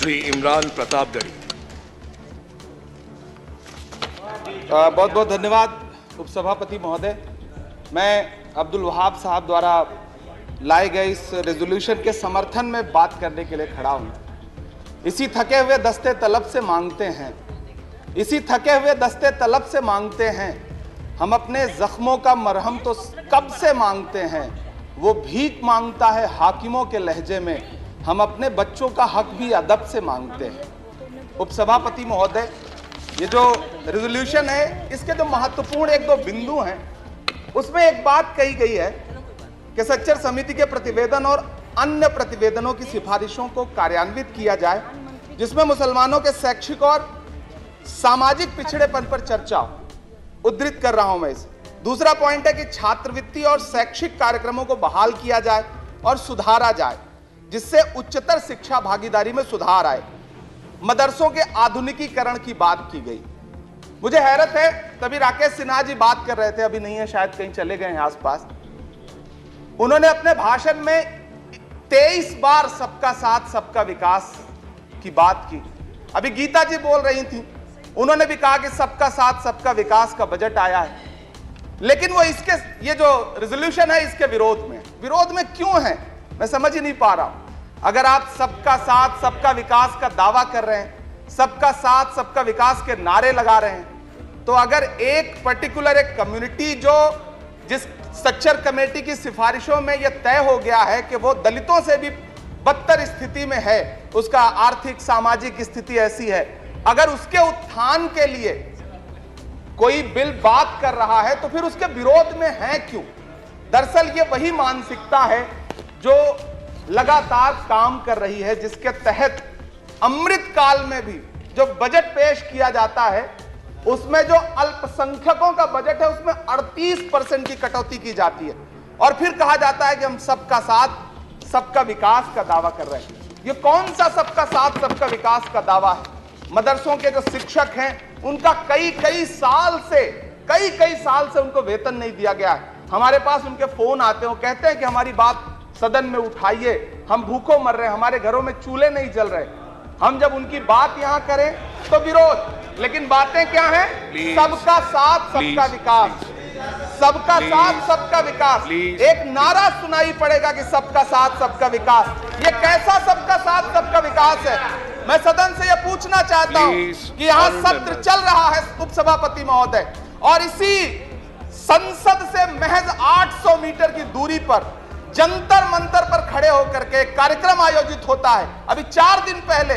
श्री इमरान प्रतापगढ़ी। बहुत बहुत धन्यवाद उपसभापति महोदय। मैं अब्दुल वहाब साहब द्वारा लाए गए इस रेजोल्यूशन के समर्थन में बात करने के लिए खड़ा हूँ। इसी थके हुए दस्ते तलब से मांगते हैं, इसी थके हुए दस्ते तलब से मांगते हैं, हम अपने जख्मों का मरहम तो कब से मांगते हैं। वो भीख मांगता है हाकिमों के लहजे में, हम अपने बच्चों का हक भी अदब से मांगते हैं। उपसभापति महोदय, ये जो रेजोल्यूशन है, इसके जो महत्वपूर्ण एक दो बिंदु हैं, उसमें एक बात कही गई है कि सच्चर समिति के प्रतिवेदन और अन्य प्रतिवेदनों की सिफारिशों को कार्यान्वित किया जाए, जिसमें मुसलमानों के शैक्षिक और सामाजिक पिछड़ेपन पर चर्चा हो। उद्धृत कर रहा हूं मैं इसे। दूसरा पॉइंट है कि छात्रवृत्ति और शैक्षिक कार्यक्रमों को बहाल किया जाए और सुधारा जाए, जिससे उच्चतर शिक्षा भागीदारी में सुधार आए। मदरसों के आधुनिकीकरण की बात की गई। मुझे हैरत है, तभी राकेश सिन्हा जी बात कर रहे थे, अभी नहीं है शायद, कहीं चले गए हैं आसपास। उन्होंने अपने भाषण में 23 बार सबका साथ सबका विकास की बात की। अभी गीता जी बोल रही थी, उन्होंने भी कहा कि सबका साथ सबका विकास का बजट आया है, लेकिन वो इसके, ये जो रेजोल्यूशन है, इसके विरोध में क्यों है, मैं समझ ही नहीं पा रहा हूं। अगर आप सबका साथ सबका विकास का दावा कर रहे हैं, सबका साथ सबका विकास के नारे लगा रहे हैं, तो अगर एक पर्टिकुलर एक कम्युनिटी जो जिस सच्चर कमेटी की सिफारिशों में यह तय हो गया है कि वो दलितों से भी बदतर स्थिति में है, उसका आर्थिक सामाजिक स्थिति ऐसी है, अगर उसके उत्थान के लिए कोई बिल बात कर रहा है तो फिर उसके विरोध में है क्यों। दरअसल ये वही मानसिकता है जो लगातार काम कर रही है, जिसके तहत अमृत काल में भी जो बजट पेश किया जाता है, उसमें जो अल्पसंख्यकों का बजट है उसमें 38% की कटौती की जाती है, और फिर कहा जाता है कि हम सबका साथ सबका विकास का दावा कर रहे हैं। ये कौन सा सबका साथ सबका विकास का दावा है। मदरसों के जो शिक्षक हैं, उनका कई साल से उनको वेतन नहीं दिया गया है। हमारे पास उनके फोन आते हैं, कहते हैं कि हमारी बात सदन में उठाइए, हम भूखों मर रहे हैं, हमारे घरों में चूल्हे नहीं जल रहे। हम जब उनकी बात यहां करें तो विरोध, लेकिन बातें क्या हैं? सबका साथ सबका विकास, सबका साथ सबका विकास। एक नारा सुनाई पड़ेगा कि सबका साथ सबका विकास। ये कैसा सबका साथ सबका विकास है? मैं सदन से यह पूछना चाहता हूं कि यहां सत्र चल रहा है उपसभापति महोदय, और इसी संसद से महज 800 मीटर की दूरी पर जंतर मंतर पर खड़े होकर के कार्यक्रम आयोजित होता है अभी 4 दिन पहले,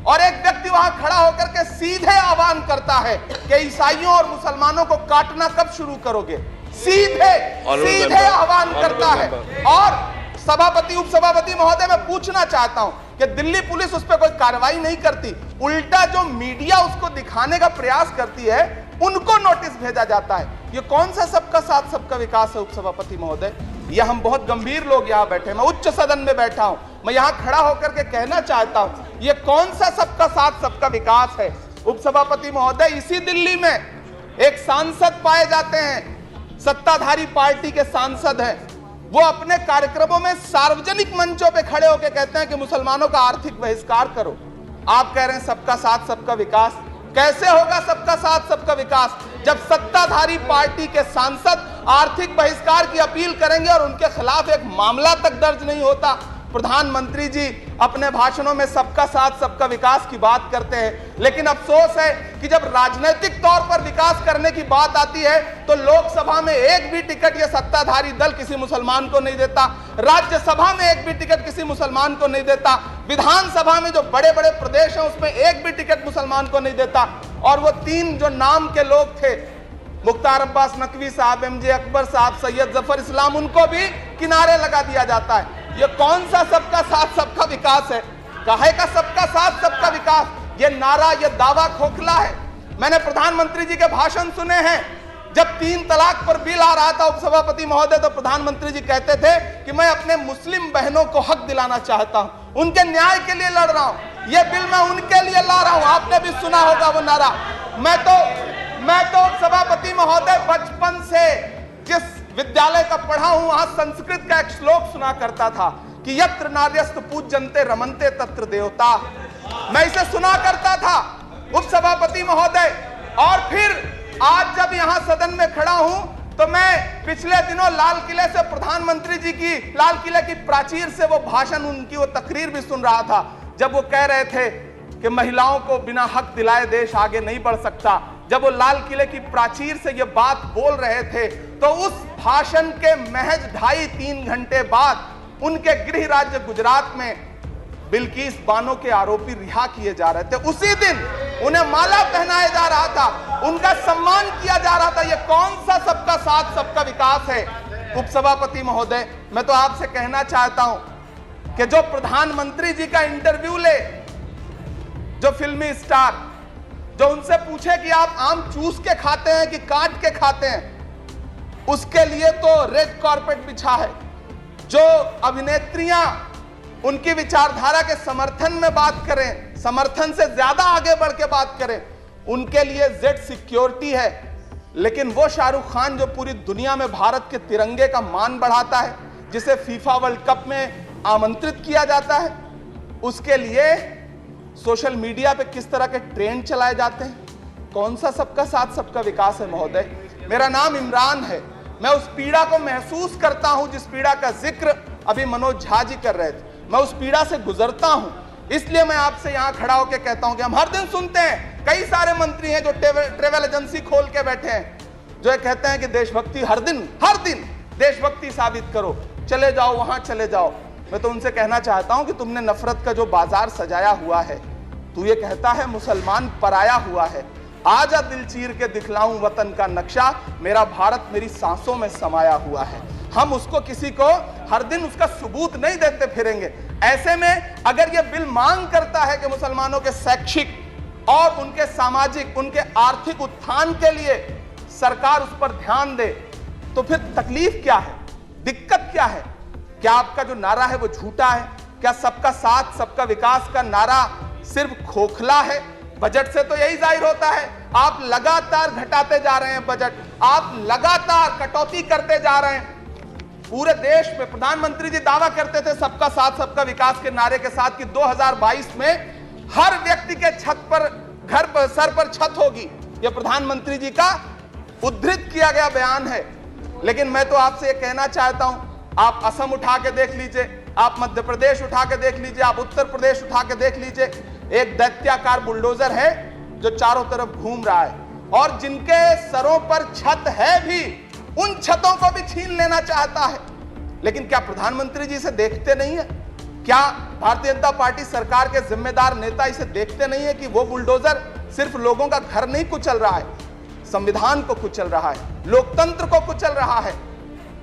और एक व्यक्ति वहां खड़ा होकर के सीधे आह्वान करता है कि ईसाइयों और मुसलमानों को काटना कब शुरू करोगे। सीधे आह्वान करता है। और सभापति उपसभापति महोदय, मैं पूछना चाहता हूं कि दिल्ली पुलिस उस पर कोई कार्रवाई नहीं करती, उल्टा जो मीडिया उसको दिखाने का प्रयास करती है उनको नोटिस भेजा जाता है। ये कौन सा सबका साथ सबका विकास है उपसभापति महोदय? ये हम बहुत गंभीर लोग यहाँ बैठे, मैं उच्च सदन में बैठा हूं, मैं यहाँ खड़ा होकर के कहना चाहता हूं, ये कौन सा सबका साथ सबका विकास है उपसभापति महोदय? इसी दिल्ली में एक सांसद पाए जाते हैं, सत्ताधारी पार्टी के सांसद हैं, वो अपने कार्यक्रमों में सार्वजनिक मंचों पे खड़े होकर कहते हैं कि मुसलमानों का आर्थिक बहिष्कार करो। आप कह रहे हैं सबका साथ सबका विकास। कैसे होगा सबका साथ सबका विकास जब सत्ताधारी पार्टी के सांसद आर्थिक बहिष्कार की अपील करेंगे और उनके खिलाफ एक मामला तक दर्ज नहीं होता। प्रधानमंत्री जी अपने भाषणों में सबका साथ सबका विकास की बात करते हैं, लेकिन अफसोस है कि जब राजनीतिक तौर पर विकास करने की बात आती है तो लोकसभा में एक भी टिकट ये सत्ताधारी दल किसी मुसलमान को नहीं देता, राज्यसभा में एक भी टिकट किसी मुसलमान को नहीं देता, विधानसभा में जो बड़े बड़े प्रदेश हैं उसमें एक भी टिकट मुसलमान को नहीं देता। और वो 3 जो नाम के लोग थे, मुख्तार अब्बास नकवी साहब, MJ अकबर साहब, सैयद जफर इस्लाम, उनको भी किनारे लगा दिया जाता है। ये कौन सा सबका साथ सबका विकास है? काहे का सबका साथ सबका विकास? ये नारा, ये दावा खोखला है। मैंने प्रधानमंत्री जी के भाषण सुने हैं, जब 3 तलाक पर बिल आ रहा था उपसभापति महोदय, तो प्रधानमंत्री जी कहते थे कि मैं अपने मुस्लिम बहनों को हक दिलाना चाहता हूं, उनके न्याय के लिए लड़ रहा हूं, ये बिल मैं उनके लिए ला रहा हूं। आपने भी सुना होगा वो नारा। मैं तो सभापति महोदय बचपन से जिस विद्यालय का पढ़ा हूं, वहां संस्कृत का एक श्लोक सुना करता था कि यत्र नार्यस्तु पूज्यन्ते रमन्ते तत्र देवता। मैं इसे सुना करता था उपसभापति महोदय। और फिर आज जब यहां सदन में खड़ा हूं तो मैं पिछले दिनों लाल किले से प्रधानमंत्री जी की, लाल किले की प्राचीर से वो भाषण, उनकी वो तकरीर भी सुन रहा था, जब वो कह रहे थे कि महिलाओं को बिना हक दिलाए देश आगे नहीं बढ़ सकता। जब वो लाल किले की प्राचीर से ये बात बोल रहे थे तो उस भाषण के महज 2.5-3 घंटे बाद उनके गृह राज्य गुजरात में बिल्किस बानो के आरोपी रिहा किए जा रहे थे। उसी दिन उन्हें माला पहनाया जा रहा था, उनका सम्मान किया जा रहा था। ये कौन सा सबका साथ सबका विकास है? उपसभापति महोदय, मैं तो आपसे कहना चाहता हूं कि जो प्रधानमंत्री जी का इंटरव्यू ले, जो फिल्मी स्टार, जो उनसे पूछे कि आप आम चूस के खाते हैं कि काट के खाते हैं, उसके लिए तो रेड कारपेट बिछा है। जो अभिनेत्रियां उनकी विचारधारा के समर्थन में बात करें, समर्थन से ज्यादा आगे बढ़ के बात करें, उनके लिए जेड सिक्योरिटी है। लेकिन वो शाहरुख खान जो पूरी दुनिया में भारत के तिरंगे का मान बढ़ाता है, जिसे फीफा वर्ल्ड कप में आमंत्रित किया जाता है, उसके लिए सोशल मीडिया पे किस तरह के ट्रेंड चलाए जाते हैं? कौन सा सबका साथ सबका विकास है महोदय? मेरा नाम इमरान है। मैं उस पीड़ा को महसूस करता हूं जिस पीड़ा का जिक्र अभी मनोज झा जी कर रहे थे। मैं उस पीड़ा से गुजरता हूं, इसलिए मैं आपसे यहां खड़ा होकर कहता हूं कि हम हर दिन सुनते हैं, कई सारे मंत्री हैं जो ट्रेवल एजेंसी खोल के बैठे हैं, जो कहते हैं कि देशभक्ति हर दिन देशभक्ति साबित करो, चले जाओ वहां चले जाओ। मैं तो उनसे कहना चाहता हूं कि तुमने नफरत का जो बाजार सजाया हुआ है, तू ये कहता है मुसलमान पराया हुआ है, आजा दिल चीर के दिखलाऊं वतन का नक्शा, मेरा भारत मेरी सांसों में समाया हुआ है। हम उसको किसी को हर दिन उसका सबूत नहीं देते फिरेंगे। ऐसे में अगर ये बिल मांग करता है कि मुसलमानों के शैक्षिक और उनके सामाजिक, उनके आर्थिक उत्थान के लिए सरकार उस पर ध्यान दे, तो फिर तकलीफ क्या है, दिक्कत क्या है? क्या आपका जो नारा है वो झूठा है? क्या सबका साथ सबका विकास का नारा सिर्फ खोखला है? बजट से तो यही जाहिर होता है, आप लगातार घटाते जा रहे हैं बजट, आप लगातार कटौती करते जा रहे हैं। पूरे देश में प्रधानमंत्री जी दावा करते थे सबका साथ सबका विकास के नारे के साथ कि 2022 में हर व्यक्ति के छत पर, घर पर, सर पर छत होगी। यह प्रधानमंत्री जी का उद्धृत किया गया बयान है। लेकिन मैं तो आपसे यह कहना चाहता हूं, आप असम उठा के देख लीजिए, आप मध्य प्रदेश उठा के देख लीजिए, आप उत्तर प्रदेश उठा के देख लीजिए, एक दैत्याकार बुलडोजर है जो चारों तरफ घूम रहा है, और जिनके सरों पर छत है भी, उन छतों को भी छीन लेना चाहता है। लेकिन क्या प्रधानमंत्री जी इसे देखते नहीं है? क्या भारतीय जनता पार्टी सरकार के जिम्मेदार नेता इसे देखते नहीं है कि वो बुलडोजर सिर्फ लोगों का घर नहीं कुचल रहा है, संविधान को कुचल रहा है, लोकतंत्र को कुचल रहा है।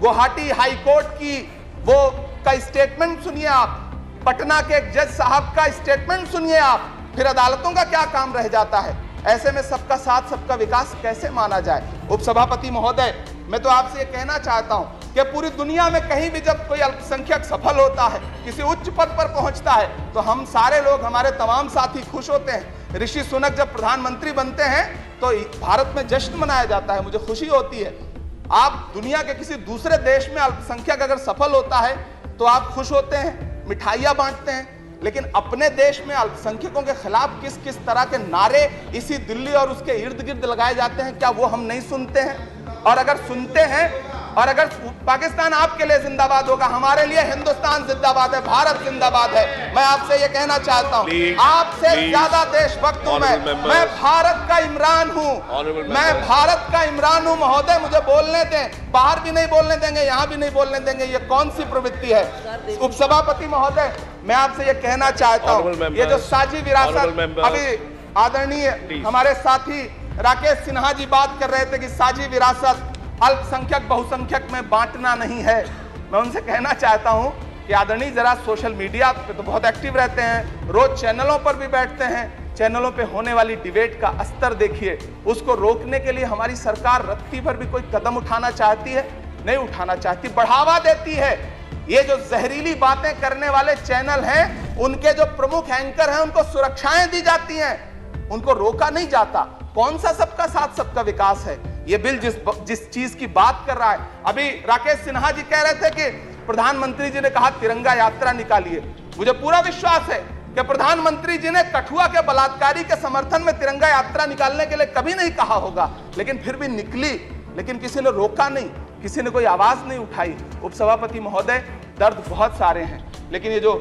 गुवाहाटी हाई कोर्ट की वो का स्टेटमेंट सुनिए आप, पटना के एक जज साहब का स्टेटमेंट सुनिए आप, फिर अदालतों का क्या काम रह जाता है? ऐसे में सबका साथ सबका विकास कैसे माना जाए? उपसभापति महोदय, मैं तो आपसे ये कहना चाहता हूं कि पूरी दुनिया में कहीं भी जब कोई अल्पसंख्यक सफल होता है, किसी उच्च पद पर पहुंचता है, तो हम सारे लोग, हमारे तमाम साथी खुश होते हैं। ऋषि सुनक जब प्रधानमंत्री बनते हैं तो भारत में जश्न मनाया जाता है, मुझे खुशी होती है। आप दुनिया के किसी दूसरे देश में अल्पसंख्यक अगर सफल होता है तो आप खुश होते हैं, मिठाइयां बांटते हैं। लेकिन अपने देश में अल्पसंख्यकों के खिलाफ किस किस तरह के नारे इसी दिल्ली और उसके इर्द गिर्द लगाए जाते हैं, क्या वो हम नहीं सुनते हैं? और अगर सुनते हैं, और अगर पाकिस्तान आपके लिए जिंदाबाद होगा, हमारे लिए हिंदुस्तान जिंदाबाद है, भारत जिंदाबाद है। मैं आपसे ये कहना चाहता हूँ, आपसे ज्यादा देशभक्त हूँ मैं भारत का इमरान हूँ, मैं भारत का इमरान हूँ महोदय। मुझे बोलने दें, बाहर भी नहीं बोलने देंगे, यहाँ भी नहीं बोलने देंगे। ये कौन सी प्रवृत्ति है? उपसभापति महोदय, मैं आपसे ये कहना चाहता हूँ, ये जो साझी विरासत, अभी आदरणीय हमारे साथी राकेश सिन्हा जी बात कर रहे थे कि साझी विरासत अल्पसंख्यक बहुसंख्यक में बांटना नहीं है। मैं उनसे कहना चाहता हूं कि आदरणीय जरा सोशल मीडिया पे तो बहुत एक्टिव रहते हैं, रोज चैनलों पर भी बैठते हैं, चैनलों पे होने वाली डिबेट का स्तर देखिए। उसको रोकने के लिए हमारी सरकार रत्ती भर भी कोई कदम उठाना चाहती है? नहीं उठाना चाहती, बढ़ावा देती है। ये जो जहरीली बातें करने वाले चैनल हैं, उनके जो प्रमुख एंकर हैं, उनको सुरक्षाएं दी जाती हैं, उनको रोका नहीं जाता। कौन सा सबका साथ सबका विकास है? ये बिल जिस चीज की बात कर रहा है, अभी राकेश सिन्हा जी कह रहे थे कि प्रधानमंत्री जी ने कहा तिरंगा यात्रा निकालिए। मुझे पूरा विश्वास है कि प्रधानमंत्री जी ने कठुआ के बलात्कारी के समर्थन में तिरंगा यात्रा निकालने के लिए कभी नहीं कहा होगा, लेकिन फिर भी निकली, लेकिन किसी ने रोका नहीं, किसी ने कोई आवाज नहीं उठाई। उपसभापति महोदय, दर्द बहुत सारे हैं, लेकिन ये जो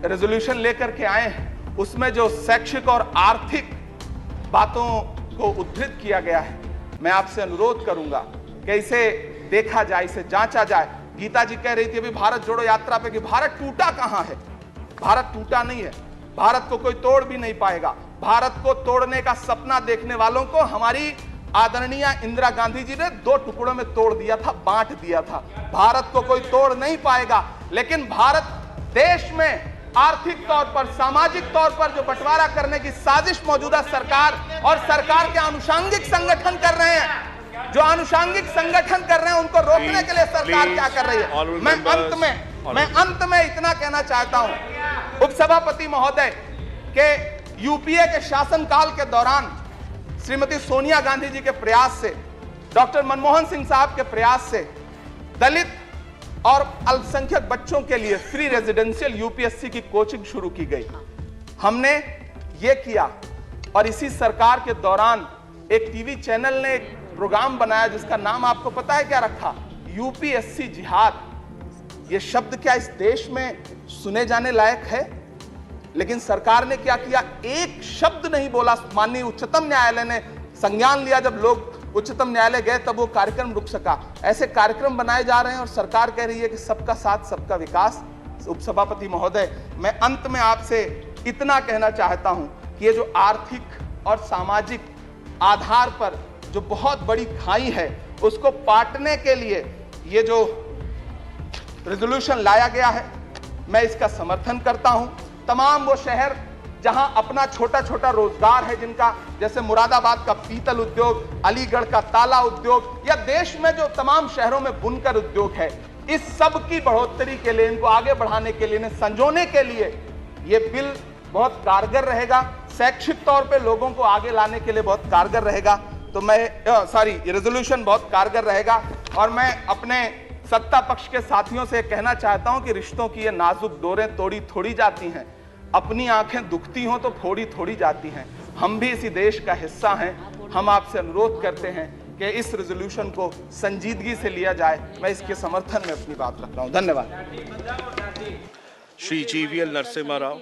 रेजोल्यूशन लेकर के आए हैं उसमें जो शैक्षिक और आर्थिक बातों को उद्धृत किया गया है, मैं आपसे अनुरोध करूंगा कि इसे देखा जाए, इसे जांचा जाए। गीता जी कह रही थी अभी भारत जोड़ो यात्रा पे कि भारत टूटा कहां है। भारत टूटा नहीं है, भारत को कोई तोड़ भी नहीं पाएगा। भारत को तोड़ने का सपना देखने वालों को हमारी आदरणीय इंदिरा गांधी जी ने 2 टुकड़ों में तोड़ दिया था, बांट दिया था। भारत को कोई तोड़ नहीं पाएगा, लेकिन भारत देश में आर्थिक तौर पर, सामाजिक तौर पर जो बंटवारा करने की साजिश मौजूदा सरकार और सरकार के आनुषंगिक संगठन कर रहे हैं, जो आनुषंगिक संगठन कर रहे हैं, उनको रोकने के लिए सरकार क्या कर रही है। मैं अंत में इतना कहना चाहता हूं उपसभापति महोदय के यूपीए के शासनकाल के दौरान श्रीमती सोनिया गांधी जी के प्रयास से, डॉक्टर मनमोहन सिंह साहब के प्रयास से दलित और अल्पसंख्यक बच्चों के लिए फ्री रेजिडेंशियल यूपीएससी की कोचिंग शुरू की गई। हमने ये किया और इसी सरकार के दौरान एक टीवी चैनल ने एक प्रोग्राम बनाया जिसका नाम आपको पता है क्या रखा? यूपीएससी जिहाद। ये शब्द क्या इस देश में सुने जाने लायक है? लेकिन सरकार ने क्या किया? एक शब्द नहीं बोला। माननीय उच्चतम न्यायालय ने संज्ञान लिया, जब लोग उच्चतम न्यायालय गए तब वो कार्यक्रम रुक सका। ऐसे कार्यक्रम बनाए जा रहे हैं और सरकार कह रही है कि सबका साथ सबका विकास। उपसभापति महोदय, मैं अंत में आपसे इतना कहना चाहता हूं कि ये जो आर्थिक और सामाजिक आधार पर जो बहुत बड़ी खाई है, उसको पाटने के लिए ये जो रेजोल्यूशन लाया गया है, मैं इसका समर्थन करता हूं। तमाम वो शहर जहां अपना छोटा छोटा रोजगार है, जिनका जैसे मुरादाबाद का पीतल उद्योग, अलीगढ़ का ताला उद्योग, या देश में जो तमाम शहरों में बुनकर उद्योग है, इस सब की बढ़ोतरी के लिए, इनको आगे बढ़ाने के लिए, इन्हें संजोने के लिए ये बिल बहुत कारगर रहेगा। शैक्षिक तौर पे लोगों को आगे लाने के लिए बहुत कारगर रहेगा। तो मैं ये रेजोल्यूशन बहुत कारगर रहेगा। और मैं अपने सत्ता पक्ष के साथियों से कहना चाहता हूं कि रिश्तों की ये नाजुक डोरें तोड़ी थोड़ी जाती हैं, अपनी आंखें दुखती हों तो फोड़ी थोड़ी जाती हैं। हम भी इसी देश का हिस्सा हैं। हम आपसे अनुरोध करते हैं कि इस रेजोल्यूशन को संजीदगी से लिया जाए। मैं इसके समर्थन में अपनी बात रख रहा हूं। धन्यवाद। श्री GVL नरसिम्हा राव।